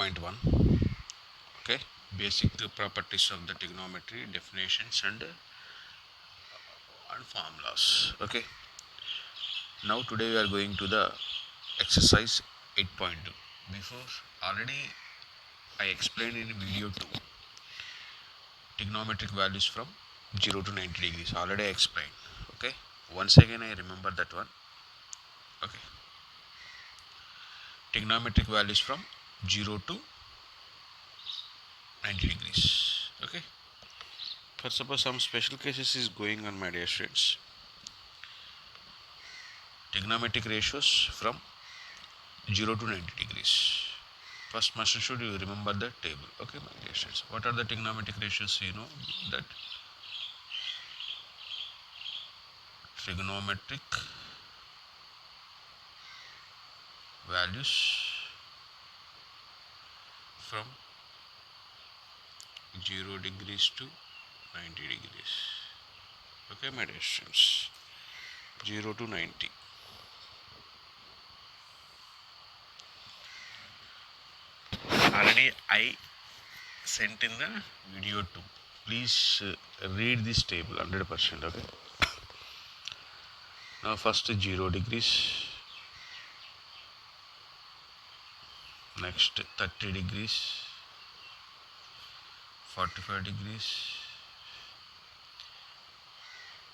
8.1. Okay, basic properties of the trigonometry, definitions and formulas. Okay, now today we are going to the exercise 8.2. Before, already I explained in video 2 trigonometric values from 0 to 90 degrees. Already I explained. Okay, once again I remember that one. Okay, trigonometric values from 0 to 90 degrees. Okay, for suppose some special cases is going on, my dear students. Trigonometric ratios from 0 to 90 degrees. First must should you remember the table. Okay, my dear students. What are the trigonometric ratios? You know that trigonometric values from 0 degrees to 90 degrees. Okay, my dear students. 0 to 90. Already I sent in the video 2. Please read this table 100%. Okay. Now first 0 degrees. Next 30 degrees. 45 degrees.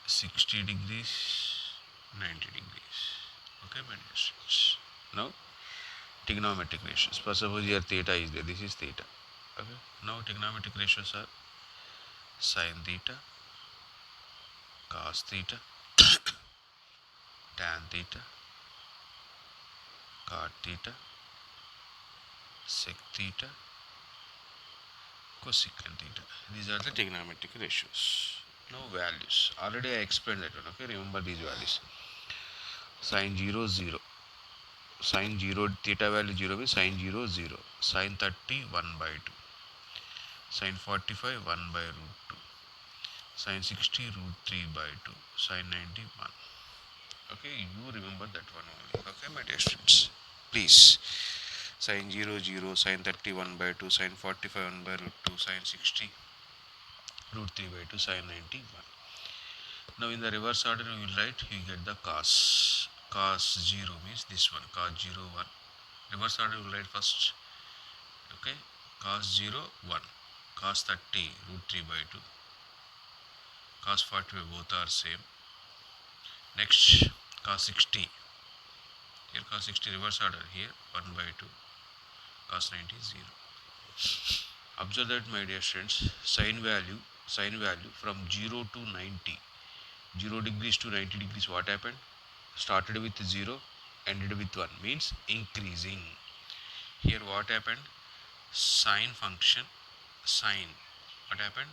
60 degrees. 90 degrees. Okay, my dear students. Now trigonometric ratios. First suppose here theta is there. This is theta. Okay. Now trigonometric ratios are sin theta, cos theta, tan theta, cot theta, sec theta, cosecant theta. These are the trigonometric ratios. Now values. Already I explained that one. Okay, remember these values. Sin 0 0. Sin 0 theta value 0 means sin 0 0. Sin 30 1 by 2. Sin 45 1 by root 2. Sin 60 root 3 by 2. Sin 90 1. Okay, you remember that one only. Okay, my dear students. Please. Sin 0 0. Sin 30 1 by 2. Sin 45 1 by root 2. Sin 60 root 3 by 2. Sin 90 1. Now in the reverse order you will write, you get the cos. Cos 0 means this one. Cos 0 1. Reverse order you will write first. Okay. Cos 0 1. Cos 30 root 3 by 2. Cos 45 both are same. Next cos 60. Here cos 60 reverse order. Here 1 by 2. Cos 90 0. Observe that, my dear students, sine value from 0 to 90, 0 degrees to 90 degrees, what happened? Started with 0, ended with 1, means increasing. Here what happened? Sine function, sine, what happened?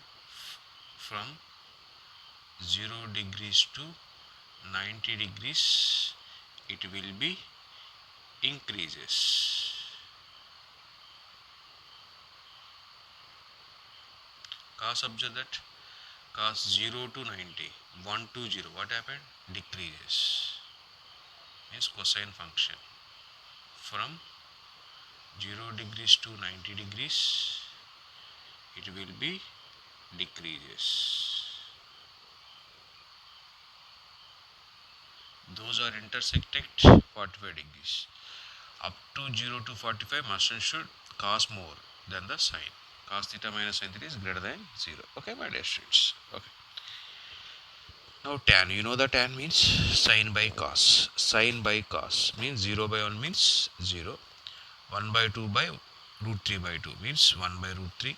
From 0 degrees to 90 degrees, it will be increases. Cos, observe that, cos 0 to 90, 1 to 0, what happened? Decreases, means cosine function from 0 degrees to 90 degrees, it will be decreases. Those are intersected 45 degrees. Up to 0 to 45, must and should cos more than the sine. Cos theta minus sin theta is greater than 0. Okay, my dear students. Okay. Now tan, you know the tan means sine by cos. Sine by cos means 0 by 1 means 0. 1 by 2 by root 3 by 2 means 1 by root 3.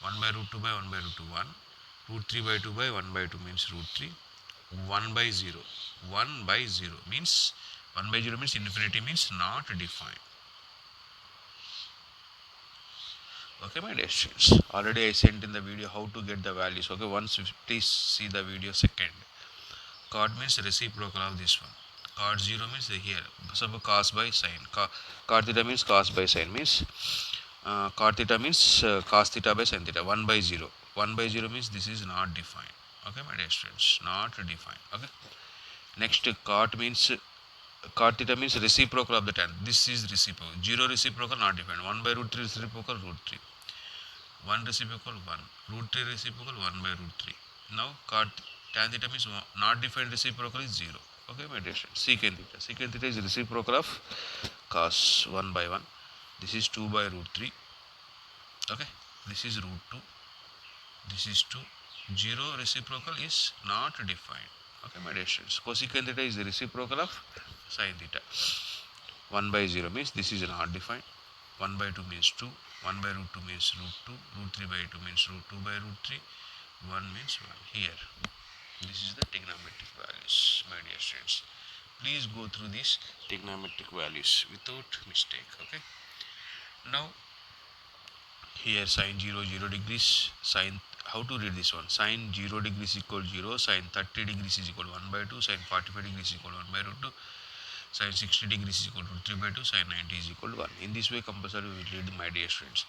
1 by root 2 by 1 by root 2 1. Root 3 by 2 by 1 by 2 means root 3. 1 by 0. 1 by 0 means 1 by 0 means infinity, means not defined. Okay, my dear students, already I sent in the video how to get the values. Okay, once please see the video second. Cot means reciprocal of this one. Cot 0 means here. Suppose cos by sine. Cot theta means cos by sine, means cot theta means cos theta by sin theta. 1 by 0. 1 by 0 means this is not defined. Okay, my dear students, not defined. Okay. Next, cot means cot theta means reciprocal of the tan. This is reciprocal. 0 reciprocal not defined. 1 by root 3 reciprocal root 3. 1 reciprocal 1. Root 3 reciprocal 1 by root 3. Now cot tan theta means not defined reciprocal is 0. Okay, my dear friends. Secant theta. Secant theta is reciprocal of cos 1 by 1. This is 2 by root 3. Okay, this is root 2. This is 2. 0 reciprocal is not defined. Okay, my dear friends. Cosecant theta is the reciprocal of sin theta. 1 by 0 means this is not defined. 1 by 2 means 2. 1 by root 2 means root 2. Root 3 by 2 means root 2 by root 3. 1 means 1. Here, this is the trigonometric values, my dear friends. Please go through these trigonometric values without mistake. Okay. Now, here sin 0, 0 degrees, sin, how to read this one? Sin 0 degrees equal 0, sin 30 degrees is equal 1 by 2, sin 45 degrees is equal 1 by root 2, sin 60 degrees is equal to 3 by 2, sin 90 is equal to 1. In this way, compulsory we will read, my dear friends.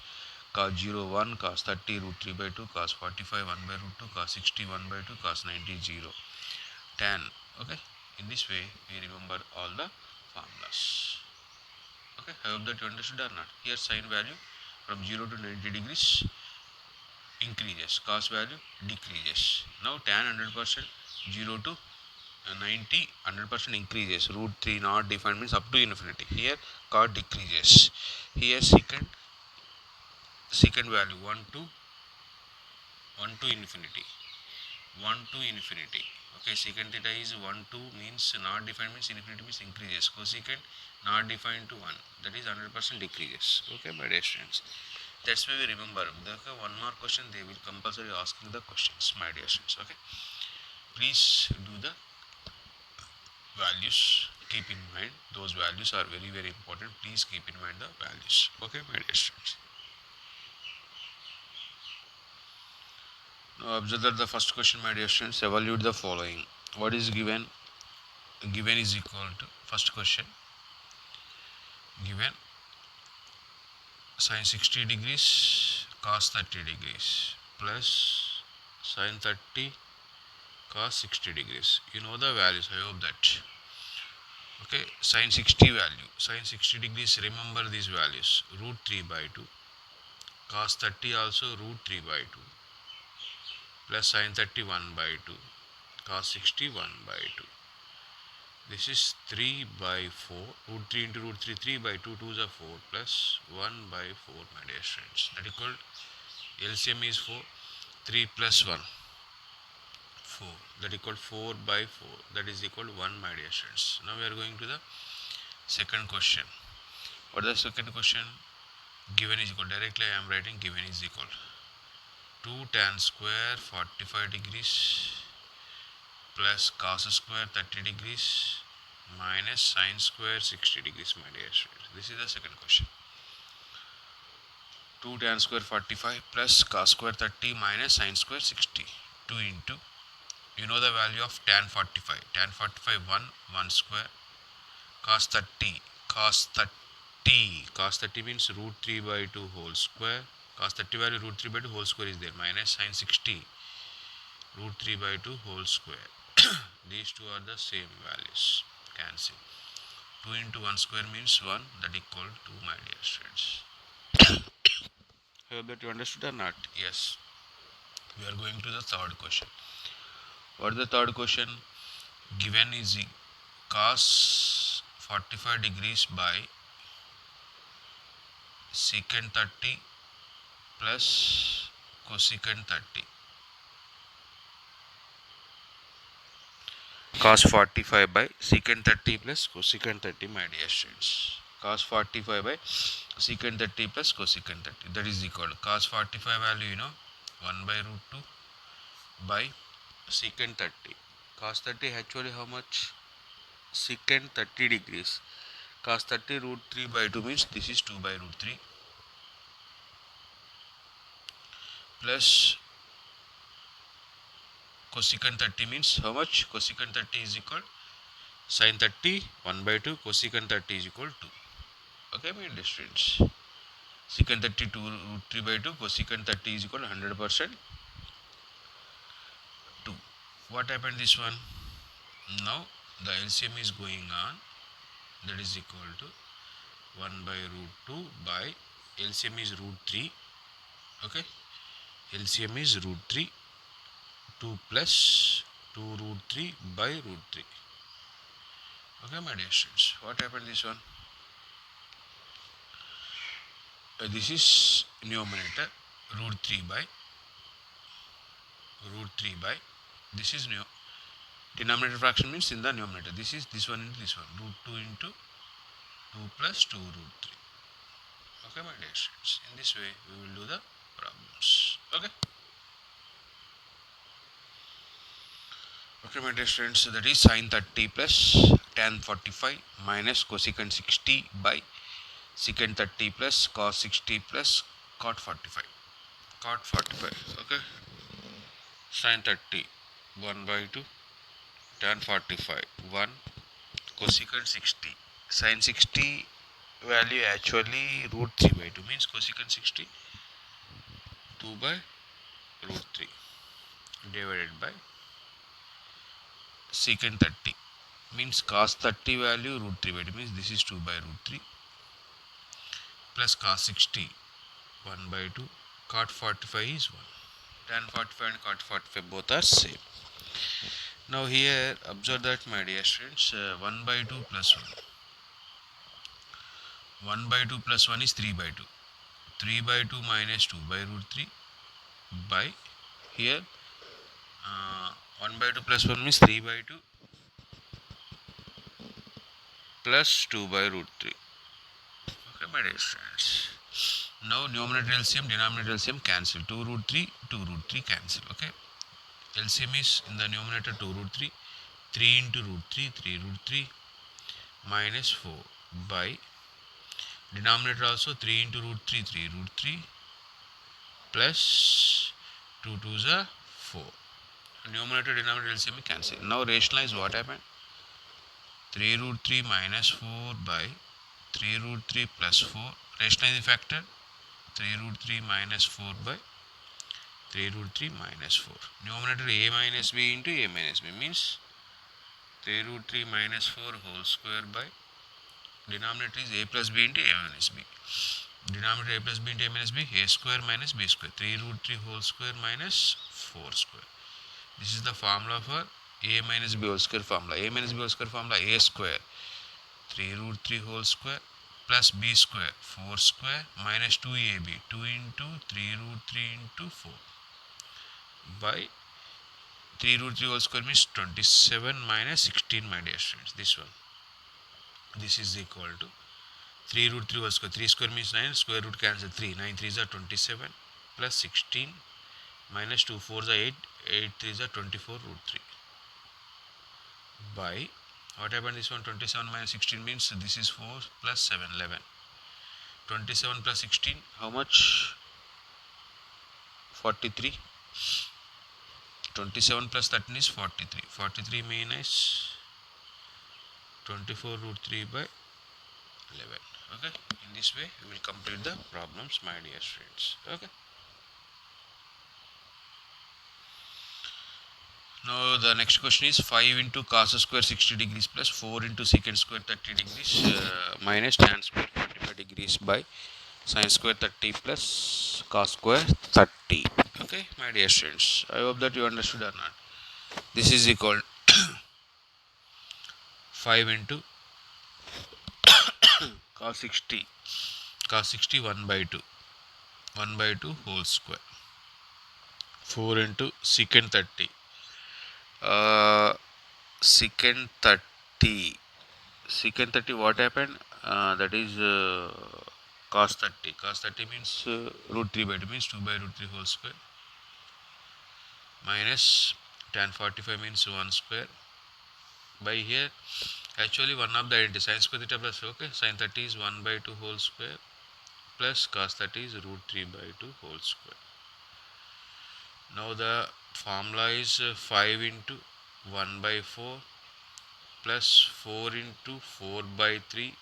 Cos 0 1, cos 30 root 3 by 2, cos 45 1 by root 2, cos 60 1 by 2, cos 90 0. Tan. Okay. In this way, we remember all the formulas. Okay. I hope that you understood or not. Here, sin value from 0 to 90 degrees increases, cos value decreases. Now tan 100%, 0 to 90, 100% increases. Root 3 not defined means up to infinity. Here cot decreases. Here secant value 1 to infinity. 1 to infinity. Okay, secant theta is 1 to means not defined means infinity means increases. Cosecant not defined to 1, that is 100% decreases. Okay, my dear students. That's why we remember. Okay, one more question they will compulsory asking the questions, my dear students. Okay, please do the values. Keep in mind those values are very very important. Please keep in mind the values. Okay, my dear students. Now observe that the first question, my dear students. Evaluate the following. What is given? Given is equal to first question. Given sin 60 degrees cos 30 degrees plus sin 30 cos 60 degrees. You know the values. I hope that. Okay, sin 60 value. Sin 60 degrees. Remember these values. Root 3 by 2. Cos 30 also root 3 by 2. Plus sin 31 by 2. Cos 61 by 2. This is 3 by 4. Root 3 into root 3. 3 by 2. 2 is a 4. Plus 1 by 4, my dear friends. That equal LCM is 4. 3 plus 1. 4. That equal 4 by 4. That is equal 1, my dear friends. Now we are going to the second question. What is the second question? Given is equal. Directly I am writing given is equal 2 tan square 45 degrees plus cos square 30 degrees minus sin square 60 degrees, my dear students. This is the second question. 2 tan square 45 plus cos square 30 minus sin square 60. 2 into, you know the value of tan 45. Tan 45 1 square cos 30 cos 30 means root 3 by 2 whole square. Cos 30 value root 3 by 2 whole square is there minus sin 60 root 3 by 2 whole square. These two are the same values. Cancel. 2 into 1 square means 1, that equal to, my dear friends. I hope that you understood or not. Yes. We are going to the third question. What is the third question? Given is cos 45 degrees by secant 30 plus cosecant 30. Cos 45 by secant 30 plus cosecant 30, my dear students. Cos 45 by secant 30 plus cosecant 30. That is equal to cos 45 value, you know, 1 by root 2 by secant 30. Cos 30 actually how much? Secant 30 degrees. Cos 30 root 3 by 2 means this is 2 by root 3 plus cosecant 30 means how much? Cosecant 30 is equal sin 30 1 by 2 cosecant 30 is equal to. Okay, my dear students. Secant 30 2 root 3 by 2 cosecant 30 is equal to 100% 2. What happened this one? Now the LCM is going on. that is equal to 1 by root 2 by LCM is root 3. Okay, LCM is root 3, 2 plus 2 root 3 by root 3. Okay, my dear students, what happened this one? This is numerator, root 3 by root 3 by, this is new denominator fraction means in the numerator, this is this one into this one, root 2 into 2 plus 2 root 3. Okay, my dear students, in this way we will do the problems. Okay. Okay, my dear students, so that is sin 30 plus tan 45 minus cosecant 60 by secant 30 plus cos 60 plus cot 45. Cot 45. Okay. Sin 30 1 by 2, tan 45 1, cosecant 60. Sin 60 value actually root 3 by 2 means cosecant 60 2 by root 3 divided by secant 30 means cos 30 value root 3 by 2 means this is 2 by root 3 plus cos 60 1 by 2, cot 45 is 1. Tan 45 and cot 45 both are same. Now here observe that, my dear students, 1 by 2 plus 1. 1 by 2 plus 1 is 3 by 2. 3 by 2 minus 2 by root 3 by here 1 by 2 plus 1 means 3 by 2 plus 2 by root 3. Okay, my dear friends. Now numerator LCM, denominator LCM cancel. 2 root 3, 2 root 3 cancel. Okay. LCM is in the numerator 2 root 3. 3 into root 3, 3 root 3 minus 4 by denominator also 3 into root 3, 3 root 3 plus 2 2s are 4. Numerator denominator LCM cancel. Now rationalize what happened. 3 root 3 minus 4 by 3 root 3 plus 4. Rationalize the factor. 3 root 3 minus 4 by 3 root 3 minus 4. Numerator a minus b into a minus b means 3 root 3 minus 4 whole square by denominator is a plus b into a minus b. Denominator a plus b into a minus b, a square minus b square. 3 root 3 whole square minus 4 square. This is the formula for a minus b whole square formula. A minus b whole square formula, a square 3 root 3 whole square plus b square 4 square minus 2ab 2 into 3 root 3 into 4 by 3 root 3 whole square means 27 minus 16, my dear students. This one. This is equal to 3 root 3 whole square. 3 square means 9. Square root cancel 3. 9 3s are 27 plus 16 minus 2 4s are 8. 8 3s are 24 root 3 by what happened this one. 27 minus 16 means this is 4 plus 7 11. 27 plus 16 how much? 43. 27 plus 13 is 43. 43 minus 24 root 3 by 11. Okay, in this way we will complete the problems, my dear students. Okay. Now the next question is 5 into cos square 60 degrees plus 4 into secant square 30 degrees minus tan square 45 degrees by sin square 30 plus cos square 30. Okay, my dear students, I hope that you understood or not. This is equal 5 into cos 60 1 by 2 whole square 4 into secant 30 secant 30 what happened, that is cos 30 means root 3 by 2 means 2 by root 3 whole square minus tan 45 means 1 square by here actually one of the identity sin square theta plus okay sin 30 is 1 by 2 whole square plus cos 30 is root 3 by 2 whole square. Now the formula is 5 into 1 by 4 plus 4 into 4 by 3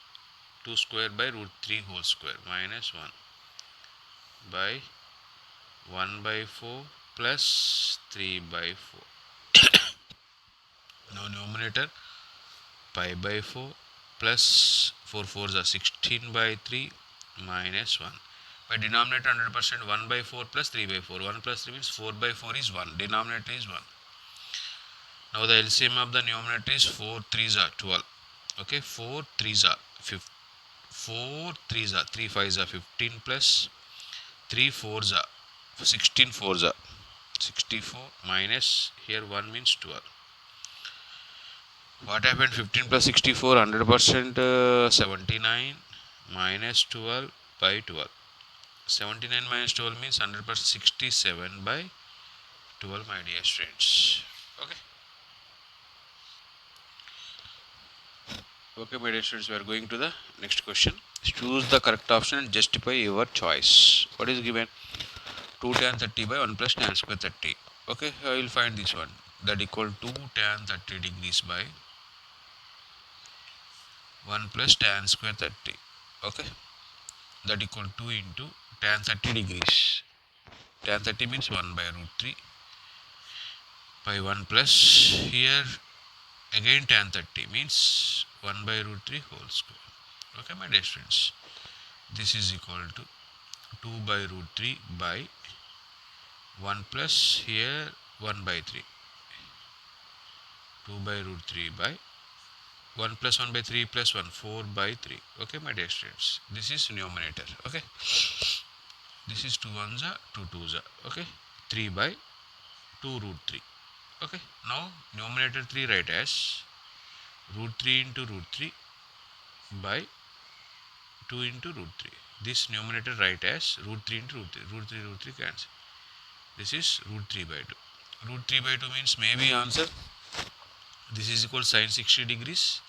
2 square by root 3 whole square minus 1 by 1 by 4 plus 3 by 4. Now numerator pi by 4 plus 4 fours are 16 by 3 minus 1. By denominator 100%, 1 by 4 plus 3 by 4. 1 plus 3 means 4 by 4 is 1. Denominator is 1. Now the LCM of the numerator is 4 3s are 12. Okay, 4 3s are 15. 4 3s are 3 5s are 15 plus 3 4s are 16 4s are 64 minus here 1 means 12. What happened? 15 plus 64, 100%, 79 minus 12 by 12. 79 minus 12 means 100%, 67 by 12, my dear students. Okay. Okay, my dear students, we are going to the next question. Choose the correct option and justify your choice. What is given? 2 tan 30 by 1 plus tan square 30. Okay, I will find this one. That equal 2 tan 30 degrees by 1 plus tan square 30. Okay, that equal 2 into tan 30 degrees. Tan 30 means 1 by root 3 by 1 plus here again tan 30 means 1 by root 3 whole square. Okay, my dear friends, this is equal to 2 by root 3 by 1 plus here 1 by 3. 2 by root 3 by 1 plus 1 by 3 plus 1, 4 by 3. Okay, my dear students, this is numerator. Okay, this is 2 ones are 2 twos are. Okay, 3 by 2 root 3. Okay, now numerator 3 write as root 3 into root 3 by 2 into root 3. This numerator write as root 3 into root 3. Root 3 cancel. This is root 3 by 2. Root 3 by 2 means maybe answer. This is equal sin 60 degrees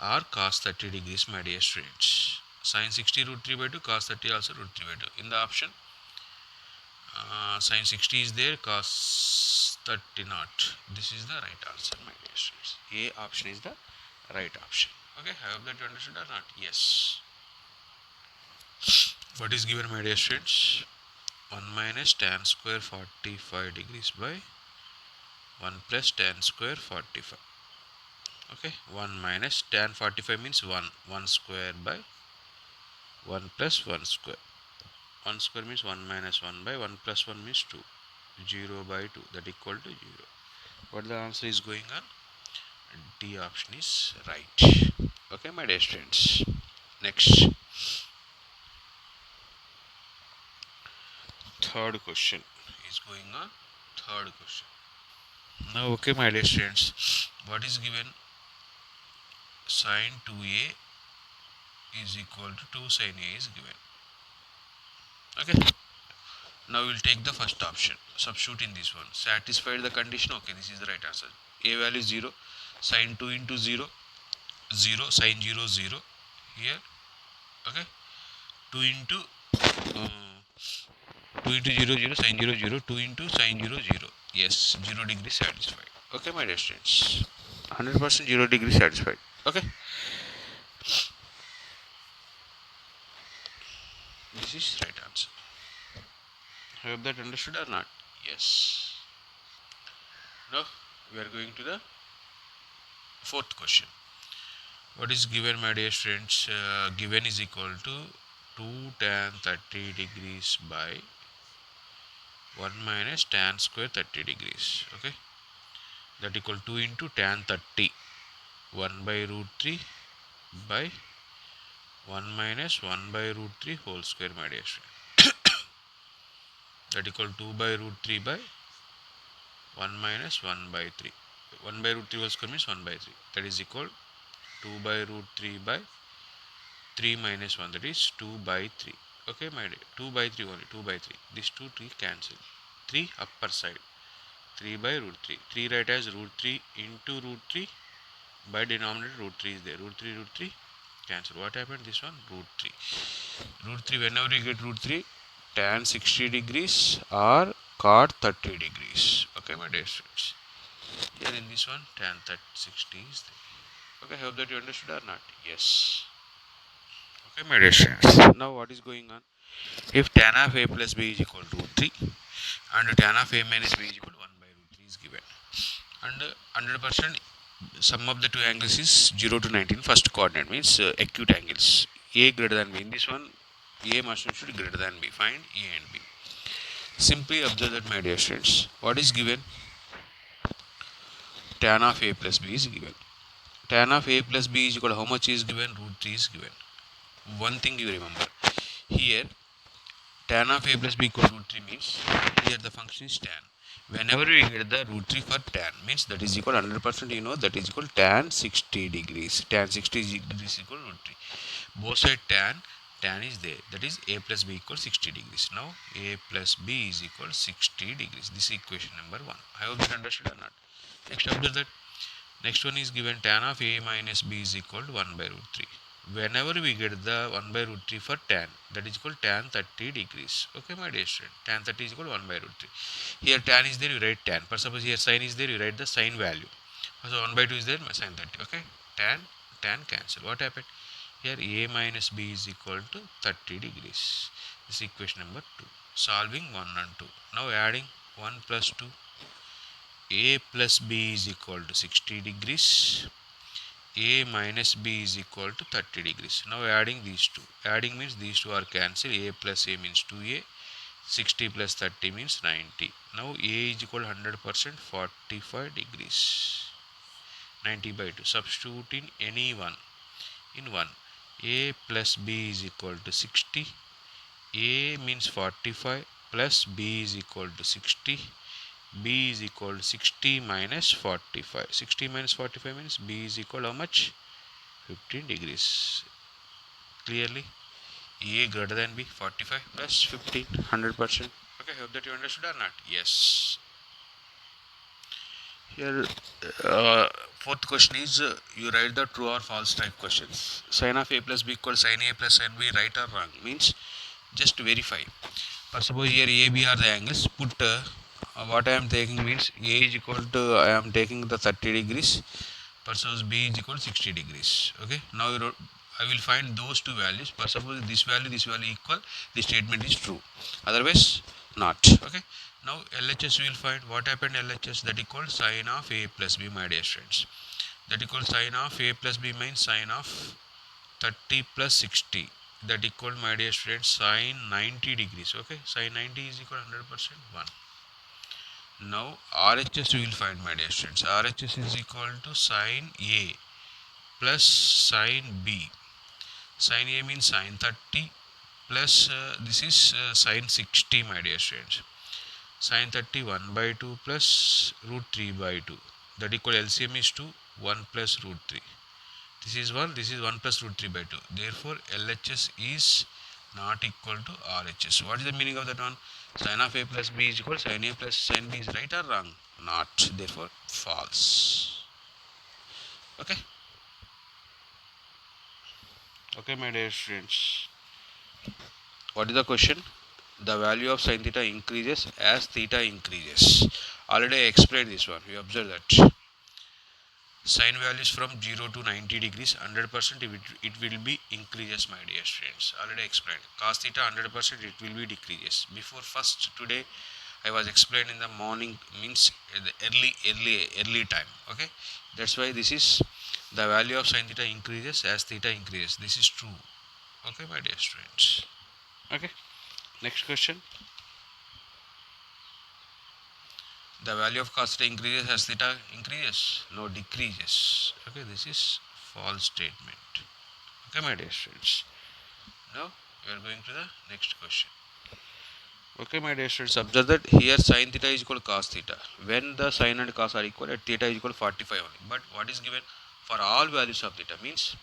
or cos 30 degrees, my dear students. Sin 60 root 3 by 2, cos 30 also root 3 by 2. In the option, sin 60 is there, cos 30 not. This is the right answer, my dear students. A option is the right option. Okay, I hope that you understood or not. Yes. What is given, my dear students? 1 minus tan square 45 degrees by 1 plus tan square 45. Okay, 1 minus tan 45 means 1 square by 1 plus 1 square. 1 square means 1 minus 1 by 1 plus 1 means 2. 0 by 2, that equal to 0. What the answer is going on? D option is right. Okay, my dear students. Next, third question is going on. Third question. Now, okay, my dear students, what is given? Sin 2a is equal to 2 sin a is given. Okay. Now we will take the first option. Substitute in this one. Satisfied the condition. Okay, this is the right answer. A value 0. Sin 2 into 0. 0. Sin 0 0. Here. Okay. 2 into 2 into 0 0. Sin 0 0. 2 into sin 0 0. Yes. 0 degree satisfied. Okay, my dear students. 100% 0 degree satisfied. Okay. This is right answer. I hope that understood or not. Yes. Now we are going to the fourth question. What is given, my dear friends? Given is equal to 2 tan 30 degrees by 1 minus tan square 30 degrees. Okay, that equal 2 into tan 30, 1 by root 3 by 1 minus 1 by root 3 whole square, my dear friend. That equal 2 by root 3 by 1 minus 1 by 3. 1 by root 3 whole square means 1 by 3. That is equal 2 by root 3 by 3 minus 1, that is 2 by 3. Okay, my dear, 2 by 3 only, 2 by 3. This 2 3 cancel. 3 upper side, 3 by root 3. 3 write as root 3 into root 3 by denominator root 3 is there. Root 3 cancel. What happened? This one root 3. Root 3, whenever you get root 3, tan 60 degrees or cot 30 degrees. Okay, my dear students. Here in this one, tan 60 is there. Okay, I hope that you understood or not. Yes. Okay, my dear students. Now what is going on? If tan of a plus b is equal to root 3 and tan of a minus b is equal to 1 by root 3 is given. And 100% Sum of the two angles is 0 to 19. First coordinate means acute angles. A greater than B. In this one, A must should be greater than B. Find A and B. Simply observe that, my dear students. What is given? Tan of A plus B is given. Tan of A plus B is equal to how much is given? Root 3 is given. One thing you remember. Here, tan of A plus B equal to root 3 means here the function is tan. Whenever we get the root 3 for tan, means that is equal 100%, you know, that is equal tan 60 degrees. Tan 60 degrees equal root 3. Both side tan is there. That is A plus B equals 60 degrees. Now A plus B is equal 60 degrees. This is equation number 1. I hope you understood or not. Next, observe that. Next one is given tan of A minus B is equal to 1 by root 3. Whenever we get the 1 by root 3 for tan, that is equal to tan 30 degrees. Okay, my dear student. Tan 30 is equal to 1 by root 3. Here tan is there, you write tan. For suppose here sin is there, you write the sin value. So 1 by 2 is there, sin 30. Okay, tan cancel. What happened? Here A minus B is equal to 30 degrees. This is equation number 2. Solving 1 and 2. Now adding 1 plus 2. A plus B is equal to 60 degrees. A minus B is equal to 30 degrees. Now adding these two. Adding means these two are cancelled. A plus A means 2A. 60 plus 30 means 90. Now A is equal to 100%, 45 degrees. 90 by 2. Substitute in any one. In 1. A plus B is equal to 60. A means 45 plus B is equal to 60. B is equal to 60 minus 45. 60 minus 45 means B is equal to how much? 15 degrees. Clearly, A greater than B, 45 plus 15, 100%. Okay, hope that you understood or not? Yes. Here, fourth question is you write the true or false type questions. Sin of A plus B equals sin A plus sin B, right or wrong? Means just verify. For suppose here A, B are the angles. Put what I am taking means A is equal to I am taking the 30 degrees. For suppose B is equal to 60 degrees. Okay. Now I will find those two values. For suppose this value equal, the statement is true. Otherwise, not. Okay. Now LHS we will find what happened LHS, that equals sin of A plus B, my dear friends. That equals sin of A plus B means sin of 30 plus 60. That equal, my dear students, sin 90 degrees. Okay, sin 90 is equal to 100%, 1. Now RHS we will find, my dear students. RHS is equal to sin A plus sin B. Sin A means sin 30 plus this is sin 60, my dear students. Sin 30 1 by 2 plus root 3 by 2. That equal LCM is 2, 1 plus root 3. This is 1, this is 1 plus root 3 by 2. Therefore, LHS is not equal to RHS. What is the meaning of that one? Sin of A plus B is equal to sin A plus sin B is right or wrong? Not. Therefore, false. Okay. Okay, my dear students. What is the question? The value of sin theta increases as theta increases. Already I explained this one. You observe that. Sin values from 0 to 90 degrees, 100% it will be increases, my dear students. Already explained. Cos theta 100% it will be decreases. Before first today I was explained in the morning, means the early time. Okay, that's why this is the value of sin theta increases as theta increases. This is true. Okay, my dear students. Okay, next question. The value of cos theta increases as theta increases? No, decreases. Okay, this is false statement. Okay, my dear students. Now we are going to the next question. Okay, my dear students, observe that here sin theta is equal to cos theta. When the sin and cos are equal, at theta is equal to 45 only. But what is given for all values of theta means,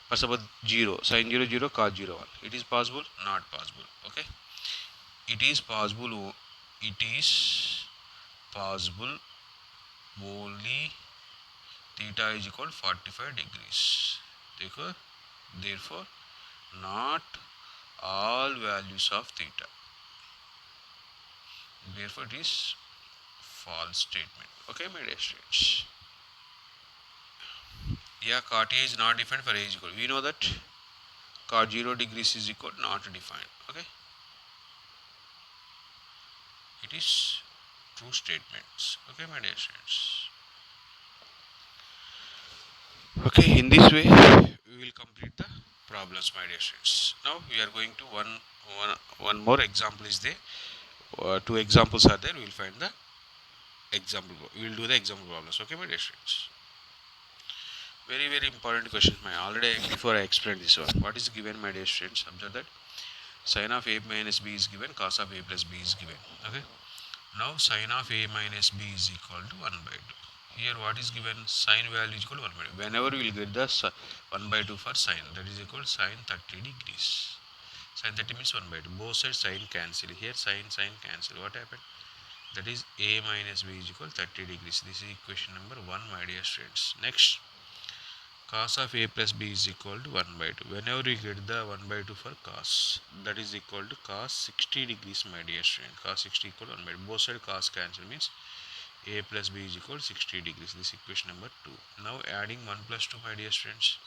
for suppose 0, sin 0 0, cos 0 1. It is possible? Not possible. Okay, it is possible. It is possible only theta is equal to 45 degrees. Therefore, not all values of theta. Therefore, it is false statement. Okay, my dear students. Yeah, cot A is not defined for A is equal. We know that cot 0 degrees is equal, not defined. Okay, it is true statements. Okay, my dear students. Okay, in this way we will complete the problems, my dear students. Now we are going to one more example is there. Two examples are there. We will find the example. We will do the example problems. Okay, my dear students. Very important question. My already before I explained this one. What is given, my dear students? Observe that sin of a minus b is given. Cos of a plus b is given. Okay. Now sin of a minus b is equal to 1 by 2. Here what is given? Sin value is equal to 1 by 2. Whenever we will get the 1 by 2 for sin, that is equal to sin 30 degrees. Sin 30 means 1 by 2. Both sides sin cancel. Here sin cancel. What happened? That is a minus b is equal to 30 degrees. This is equation number 1, my dear students. Next, cos of a plus b is equal to 1 by 2. Whenever we get the 1 by 2 for cos, that is equal to cos 60 degrees, my dear student. Cos 60 equal to 1 by 2. Both sides cos cancel means a plus b is equal to 60 degrees. This is equation number 2. Now adding 1 plus 2, my dear students.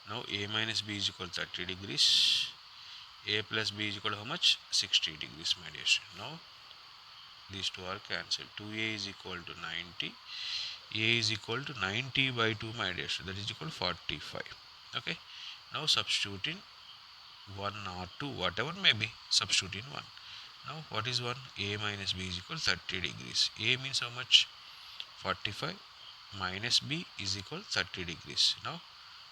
Now a minus b is equal to 30 degrees. A plus b is equal to how much? 60 degrees, my dear student. Now these two are cancelled. 2a is equal to 90. A is equal to 90 by 2, my dear student. That is equal to 45. Okay. Now substitute in 1 or 2, whatever may be. Substitute in 1. Now what is 1? A minus b is equal to 30 degrees. A means how much? 45 minus b is equal to 30 degrees. Now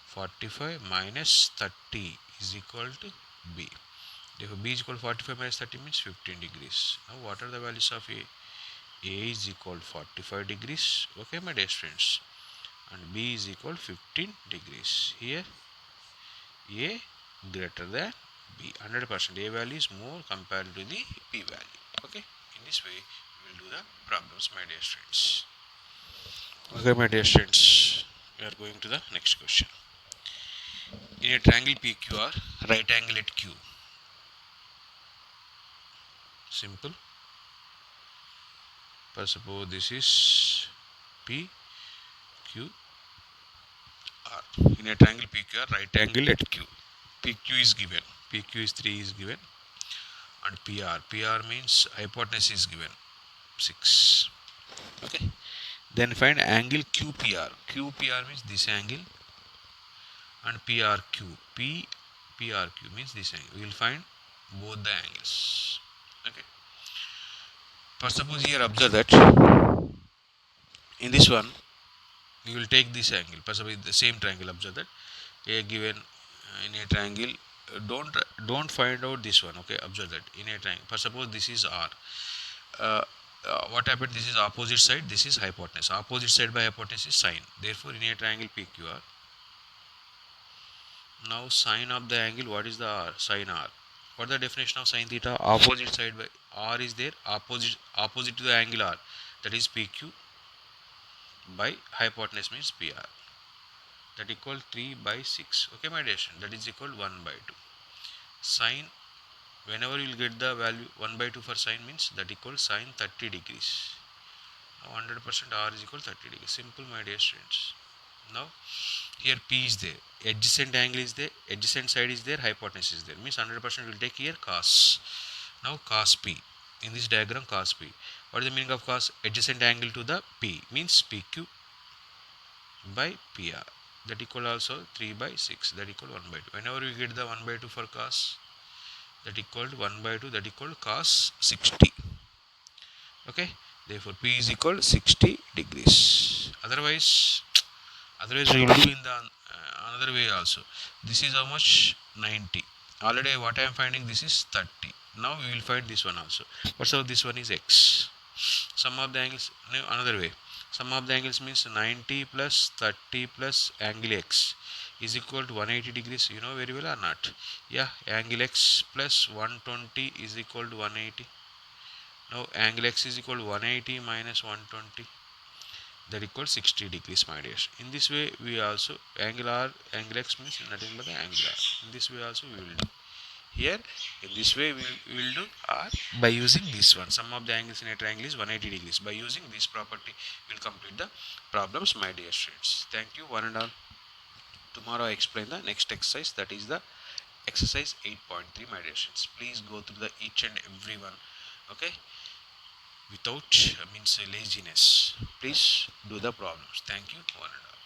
45 minus 30 is equal to b. Therefore b is equal to 45 minus 30 means 15 degrees. Now what are the values of a? A is equal to 45 degrees. Okay, my dear friends. And b is equal to 15 degrees. Here a greater than b. 100% a value is more compared to the p value. Okay, in this way we will do the problems, my dear friends. Okay, my dear friends, we are going to the next question. In a triangle PQR, right angle at Q. Simple. First suppose this is P Q R. In a triangle PQR, right angle at Q. PQ is given. PQ is 3 is given. And PR means hypotenuse is given 6. Okay. Then find angle QPR. QPR means this angle. And PRQ. PRQ means this angle. We will find both the angles. Okay. First suppose here observe that in this one we will take this angle. First suppose the same triangle, observe that a given in a triangle. Don't find out this one. Okay, observe that in a triangle. First suppose this is R. Uh, what happened? This is opposite side. This is hypotenuse. Opposite side by hypotenuse is sine. Therefore, in a triangle PQR, now sine of the angle. What is the R? Sine R. What is the definition of sine theta? Opposite side by R is there. Opposite to the angle R. That is PQ by hypotenuse means PR. That equal 3 by 6. Okay, my dear student. That is equal 1 by 2. Sine. Whenever you will get the value 1 by 2 for sine means that equals sine 30 degrees. Now 100% R is equal to 30 degrees. Simple, my dear students. Now here P is there, adjacent angle is there, adjacent side is there, hypotenuse is there. Means 100% will take here cos. Now cos P. In this diagram cos P. What is the meaning of cos? Adjacent angle to the P means PQ by PR. That equal also 3 by 6. That equal 1 by 2. Whenever we get the 1 by 2 for cos, that equal to 1 by 2, that equal to cos 60. Okay. Therefore P is equal to 60 degrees. Otherwise we will do in the another way also. This is how much? 90. Already what I am finding, this is 30. Now we will find this one also. But so this one is x. Sum of the angles, no, another way. Sum of the angles means 90 plus 30 plus angle x is equal to 180 degrees. You know very well or not? Yeah, angle x plus 120 is equal to 180. Now angle x is equal to 180 minus 120. That equals 60 degrees, my dear. In this way we also angle R, angle x means nothing but the angle R. In this way also we will do. Here in this way we will do R by using this one. Sum of the angles in a triangle is 180 degrees. By using this property we will complete the problems, my dear students. Thank you one and all. Tomorrow I explain the next exercise, that is the exercise 8.3, my dear students. Please go through the each and every one. Okay, without means laziness. Please do the problems. Thank you one and all.